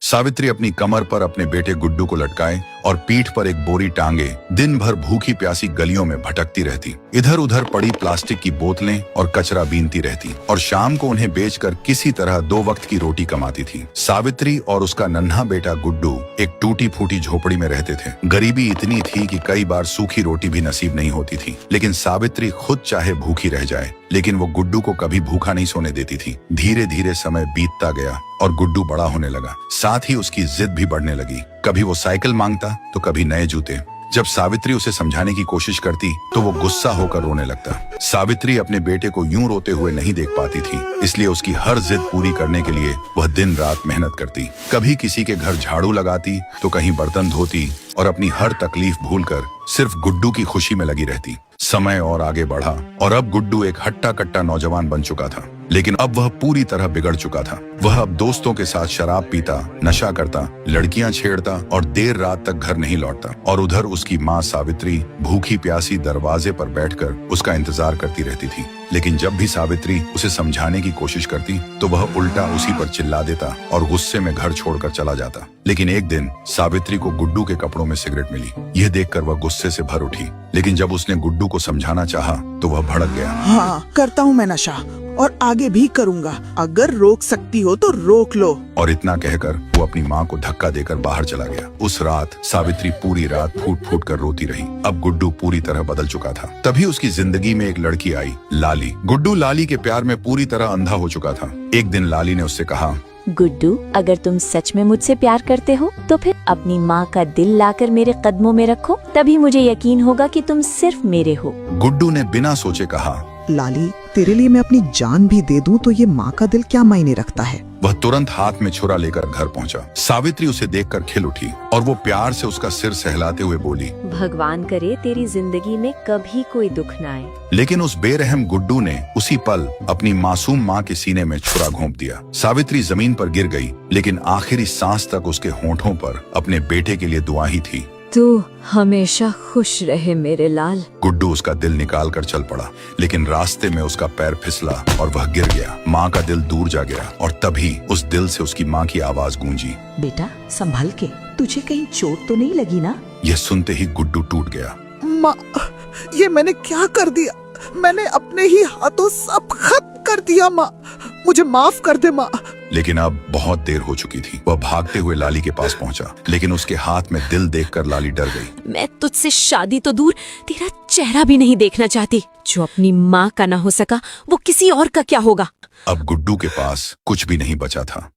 सावित्री अपनी कमर पर अपने बेटे गुड्डू को लटकाए और पीठ पर एक बोरी टांगे दिन भर भूखी प्यासी गलियों में भटकती रहती। इधर उधर पड़ी प्लास्टिक की बोतलें और कचरा बीनती रहती और शाम को उन्हें बेचकर किसी तरह 2 वक्त की रोटी कमाती थी। सावित्री और उसका नन्हा बेटा गुड्डू एक टूटी फूटी झोपड़ी में रहते थे। गरीबी इतनी थी कि कई बार सूखी रोटी भी नसीब नहीं होती थी, लेकिन सावित्री खुद चाहे भूखी रह जाए, लेकिन वो गुड्डू को कभी भूखा नहीं सोने देती थी। धीरे धीरे समय बीतता गया और गुड्डू बड़ा होने लगा। साथ ही उसकी जिद भी बढ़ने लगी। कभी वो साइकिल मांगता तो कभी नए जूते। जब सावित्री उसे समझाने की कोशिश करती तो वो गुस्सा होकर रोने लगता। सावित्री अपने बेटे को यूं रोते हुए नहीं देख पाती थी, इसलिए उसकी हर जिद पूरी करने के लिए वह दिन रात मेहनत करती। कभी किसी के घर झाड़ू लगाती तो कहीं बर्तन धोती और अपनी हर तकलीफ भूलकर सिर्फ गुड्डू की खुशी में लगी रहती। समय और आगे बढ़ा और अब गुड्डू एक हट्टा कट्टा नौजवान बन चुका था, लेकिन अब वह पूरी तरह बिगड़ चुका था। वह अब दोस्तों के साथ शराब पीता, नशा करता, लड़कियां छेड़ता और देर रात तक घर नहीं लौटता। और उधर उसकी माँ सावित्री भूखी प्यासी दरवाजे पर बैठकर उसका इंतजार करती रहती थी। लेकिन जब भी सावित्री उसे समझाने की कोशिश करती तो वह उल्टा उसी पर चिल्ला देता और गुस्से में घर छोड़कर चला जाता। लेकिन एक दिन सावित्री को गुड्डू के कपड़ों में सिगरेट मिली। यह देखकर वह गुस्से से भर उठी, लेकिन जब उसने गुड्डू को समझाना चाहा तो वह भड़क गया। हाँ, करता हूँ मैं नशा और आगे भी करूँगा। अगर रोक सकती हो तो रोक लो। और इतना कहकर वो अपनी माँ को धक्का देकर बाहर चला गया। उस रात सावित्री पूरी रात फूट फूट कर रोती रही। अब गुड्डू पूरी तरह बदल चुका था। तभी उसकी जिंदगी में एक लड़की आई, लाली। गुड्डू लाली के प्यार में पूरी तरह अंधा हो चुका था। एक दिन लाली ने उससे कहा, गुड्डू, अगर तुम सच में मुझसे प्यार करते हो तो फिर अपनी माँ का दिल लाकर मेरे कदमों में रखो, तभी मुझे यकीन होगा कि तुम सिर्फ मेरे हो। गुड्डू ने बिना सोचे कहा, लाली, तेरे लिए मैं अपनी जान भी दे दूं तो ये माँ का दिल क्या मायने रखता है। वह तुरंत हाथ में छुरा लेकर घर पहुंचा। सावित्री उसे देखकर खिल उठी और वो प्यार से उसका सिर सहलाते हुए बोली, भगवान करे तेरी जिंदगी में कभी कोई दुख न आए। लेकिन उस बेरहम गुड्डू ने उसी पल अपनी मासूम माँ के सीने में छुरा घोंप दिया। सावित्री जमीन पर गिर गई, लेकिन आखिरी सांस तक उसके होंठों पर अपने बेटे के लिए दुआ ही थी। तू हमेशा खुश रहे मेरे लाल। गुड्डू उसका दिल निकाल कर चल पड़ा, लेकिन रास्ते में उसका पैर फिसला और वह गिर गया। माँ का दिल दूर जा गया और तभी उस दिल से उसकी माँ की आवाज गूंजी, बेटा संभल के, तुझे कहीं चोट तो नहीं लगी ना। यह सुनते ही गुड्डू टूट गया। माँ, ये मैंने क्या कर दिया? मैंने अपने ही हाथों सब खत्म कर दिया। माँ, मुझे माफ कर दे माँ। लेकिन अब बहुत देर हो चुकी थी। वह भागते हुए लाली के पास पहुंचा, लेकिन उसके हाथ में दिल देखकर लाली डर गई। मैं तुझसे शादी तो दूर तेरा चेहरा भी नहीं देखना चाहती। जो अपनी माँ का ना हो सका वो किसी और का क्या होगा। अब गुड्डू के पास कुछ भी नहीं बचा था।